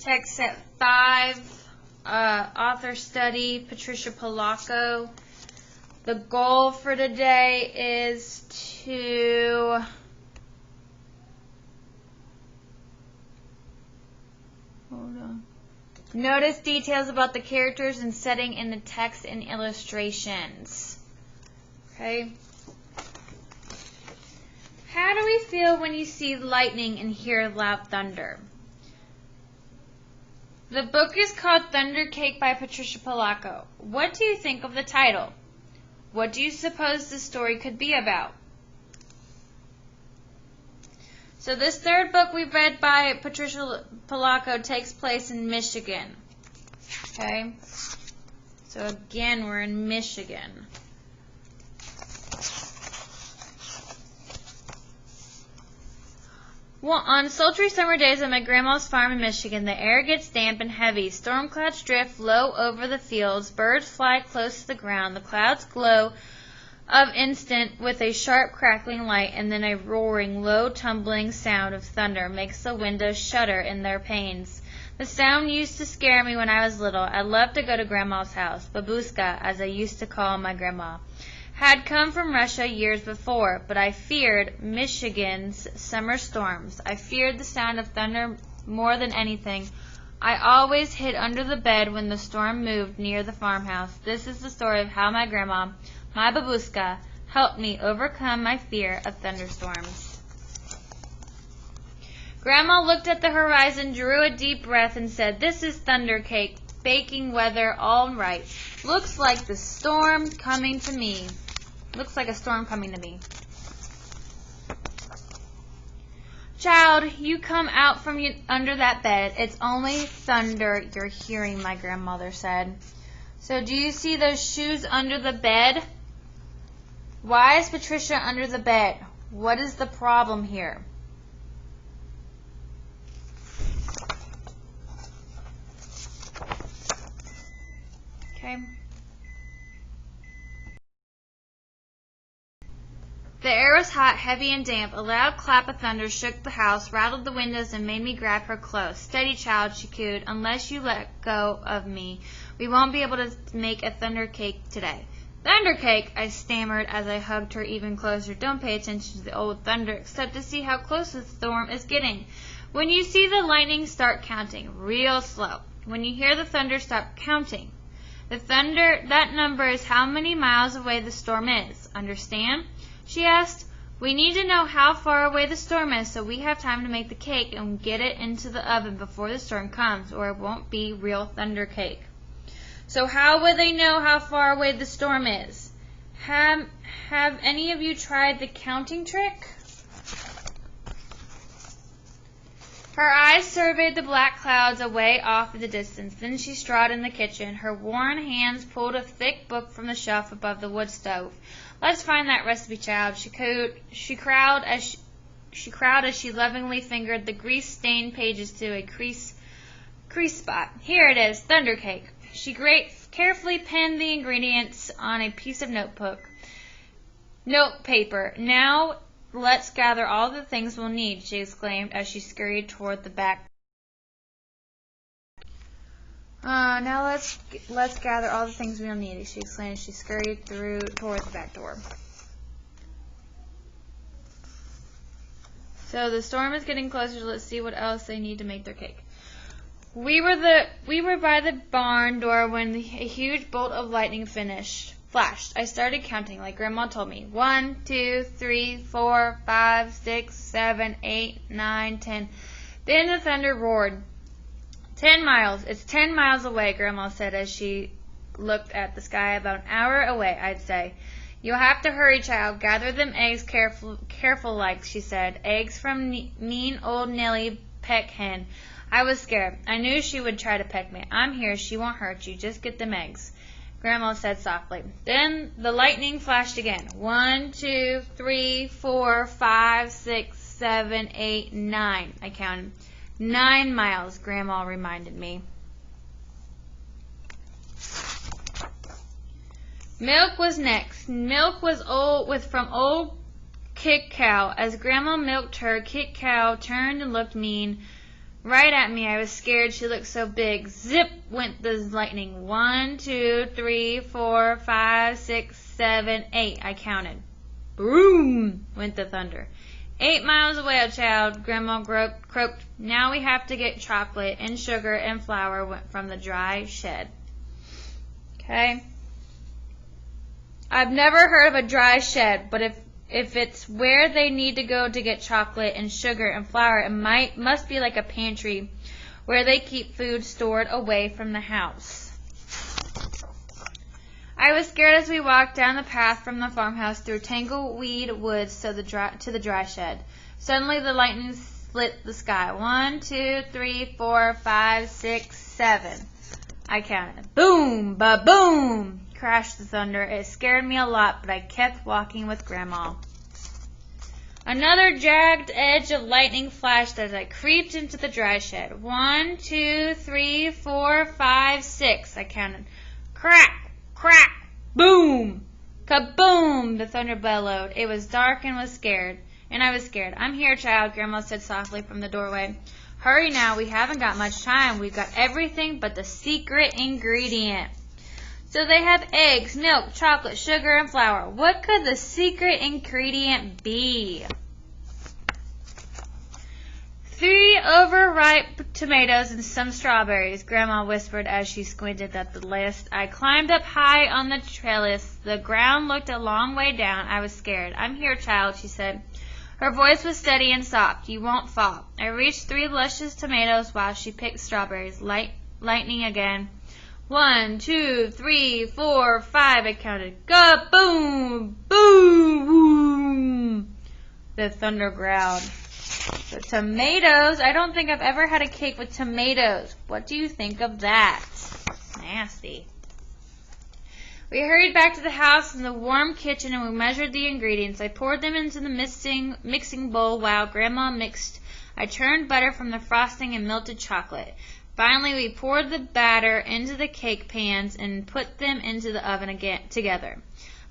Text set 5, author study, Patricia Polacco. The goal for today is to notice details about the characters and setting in the text and illustrations. Okay. How do we feel when you see lightning and hear loud thunder? The book is called Thunder Cake by Patricia Polacco. What do you think of the title? What do you suppose the story could be about? So this third book we read by Patricia Polacco takes place in Michigan. Okay? So again, we're in Michigan. Well, on sultry summer days at my grandma's farm in Michigan, the air gets damp and heavy. Storm clouds drift low over the fields. Birds fly close to the ground. The clouds glow of instant with a sharp crackling light, and then a roaring, low tumbling sound of thunder makes the windows shudder in their panes. The sound used to scare me when I was little. I loved to go to Grandma's house. Babushka, as I used to call my grandma, had come from Russia years before, but I feared Michigan's summer storms. I feared the sound of thunder more than anything. I always hid under the bed when the storm moved near the farmhouse. This is the story of how my grandma, my babushka, helped me overcome my fear of thunderstorms. Grandma looked at the horizon, drew a deep breath, and said, "This is Thunder Cake, baking weather, all right. Looks like the storm coming to me. Looks like a storm coming to me." "Child, you come out from under that bed. It's only thunder you're hearing," my grandmother said. So do you see those shoes under the bed? Why is Patricia under the bed? What is the problem here? Okay. The air was hot, heavy, and damp. A loud clap of thunder shook the house, rattled the windows, and made me grab her close. "Steady, child," she cooed. "Unless you let go of me, we won't be able to make a thunder cake today." "Thunder cake," I stammered as I hugged her even closer. "Don't pay attention to the old thunder, except to see how close the storm is getting. When you see the lightning, start counting, real slow. When you hear the thunder, stop counting. The thunder, that number is how many miles away the storm is. Understand?" she asked. "We need to know how far away the storm is so we have time to make the cake and get it into the oven before the storm comes, or it won't be real thunder cake." "So how will they know how far away the storm is? Have any of you tried the counting trick?" Her eyes surveyed the black clouds away off in the distance. Then she strode in the kitchen. Her worn hands pulled a thick book from the shelf above the wood stove. "Let's find that recipe, child," she cooed. She crowed as she lovingly fingered the grease-stained pages to a crease spot. "Here it is, thunder cake." She carefully pinned the ingredients on a piece of notepaper. "Now let's gather all the things we'll need," she exclaimed as she scurried toward the back. "Now let's gather all the things we'll need," she exclaimed as she scurried toward the back door. So the storm is getting closer. So let's see what else they need to make their cake. We were by the barn door when a huge bolt of lightning flashed. I started counting like Grandma told me. 1, 2, 3, 4, 5, 6, 7, 8, 9, 10. Then the thunder roared. 10 miles. It's 10 miles away, Grandma said as she looked at the sky. About an hour away, I'd say. "You'll have to hurry, child. Gather them eggs careful like," she said. "Eggs from mean old Nellie Peckhen." I was scared. I knew she would try to peck me. "I'm here. She won't hurt you. Just get them eggs," Grandma said softly. Then the lightning flashed again. 1, 2, 3, 4, 5, 6, 7, 8, 9. I counted. 9 miles, Grandma reminded me. Milk was next. Milk was from old Kit Cow. As Grandma milked her, Kit Cow turned and looked mean. right at me. I was scared. She looked so big. Zip went the lightning. 1, 2, 3, 4, 5, 6, 7, 8. I counted. Boom went the thunder. 8 miles away, child, Grandma croaked. Now we have to get chocolate and sugar and flour from the dry shed. Okay? I've never heard of a dry shed, but if it's where they need to go to get chocolate and sugar and flour, it must be like a pantry where they keep food stored away from the house. I was scared as we walked down the path from the farmhouse through tangleweed woods to the dry shed. Suddenly the lightning split the sky. 1, 2, 3, 4, 5, 6, 7. I counted. Boom, ba-boom, crashed the thunder. It scared me a lot, but I kept walking with Grandma. Another jagged edge of lightning flashed as I creeped into the dry shed. 1, 2, 3, 4, 5, 6. I counted. Crack! Crack! Boom! Kaboom! The thunder bellowed. It was dark and I was scared. I'm here, child, Grandma said softly from the doorway. Hurry now, we haven't got much time. We've got everything but the secret ingredient. So they have eggs, milk, chocolate, sugar, and flour. What could the secret ingredient be? 3 overripe tomatoes and some strawberries, Grandma whispered as she squinted at the list. I climbed up high on the trellis. The ground looked a long way down. I was scared. I'm here, child, she said. Her voice was steady and soft. You won't fall. I reached 3 luscious tomatoes while she picked strawberries. Lightning again. 1, 2, 3, 4, 5, I counted. Ga-boom! Boom! Boom! The thunder growled. The tomatoes. I don't think I've ever had a cake with tomatoes. What do you think of that? Nasty. We hurried back to the house in the warm kitchen and we measured the ingredients. I poured them into the mixing bowl while Grandma mixed. I churned butter from the frosting and melted chocolate. Finally, we poured the batter into the cake pans and put them into the oven again together.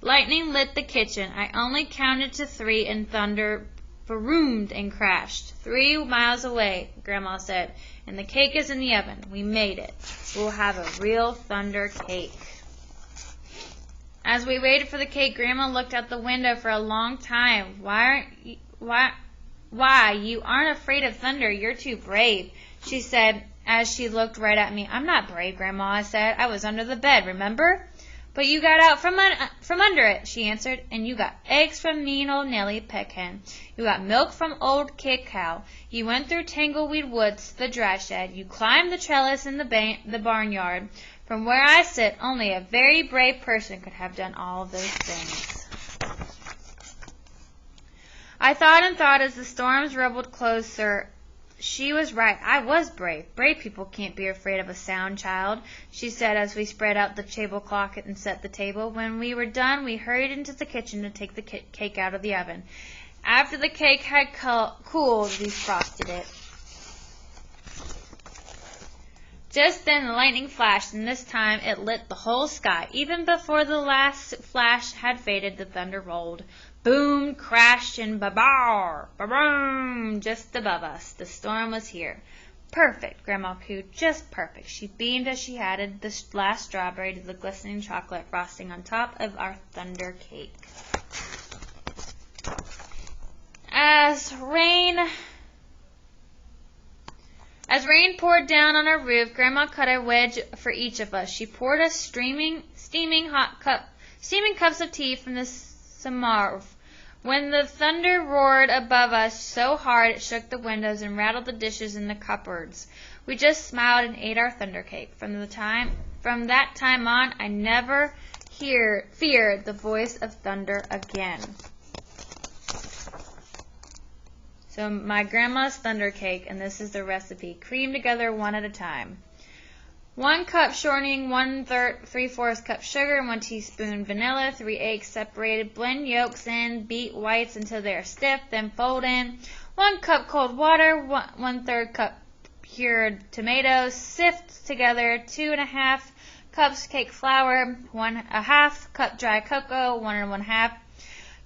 Lightning lit the kitchen. I only counted to 3 and thunder boomed and crashed. 3 miles away, Grandma said, and the cake is in the oven. We made it. We'll have a real thunder cake. As we waited for the cake, Grandma looked out the window for a long time. Why, you aren't afraid of thunder. You're too brave, she said as she looked right at me. I'm not brave, Grandma, I said. I was under the bed, remember? But you got out from under it, she answered, and you got eggs from mean old Nellie Peckhen. You got milk from old Kid Cow. You went through tangleweed woods to the dry shed. You climbed the trellis in the barnyard. From where I sit, only a very brave person could have done all of those things. I thought and thought as the storms rumbled closer. She was right. I was brave. Brave people can't be afraid of a sound, child, she said as we spread out the tablecloth and set the table. When we were done, we hurried into the kitchen to take the cake out of the oven. After the cake had cooled, we frosted it. Just then the lightning flashed, and this time it lit the whole sky. Even before the last flash had faded, the thunder rolled. Boom, crashed, and ba-bar, ba-boom, just above us. The storm was here. Perfect, Grandma cooed, just perfect. She beamed as she added the last strawberry to the glistening chocolate frosting on top of our thunder cake. As rain poured down on our roof, Grandma cut a wedge for each of us. She poured us steaming cups of tea from the samovar. When the thunder roared above us so hard it shook the windows and rattled the dishes in the cupboards, we just smiled and ate our thunder cake. From that time on, I never feared the voice of thunder again. So my grandma's thunder cake, and this is the recipe. Cream together 1 at a time. 1 cup shortening, 3/4 cup sugar, and 1 teaspoon vanilla, 3 eggs separated. Blend yolks in, beat whites until they are stiff, then fold in 1 cup cold water, 1/3 cup cured tomatoes. Sift together 2.5 cups cake flour, 1/2 cup dry cocoa, 1 1/2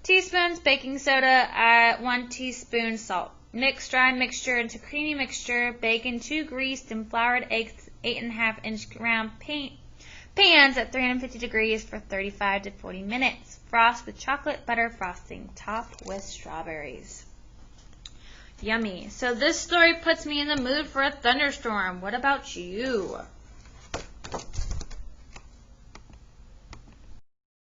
teaspoons baking soda, 1 teaspoon salt. Mix dry mixture into creamy mixture. Bake in 2 greased and floured eggs, 8.5-inch round pans at 350 degrees for 35 to 40 minutes. Frost with chocolate butter frosting. Top with strawberries. Yummy. So this story puts me in the mood for a thunderstorm. What about you?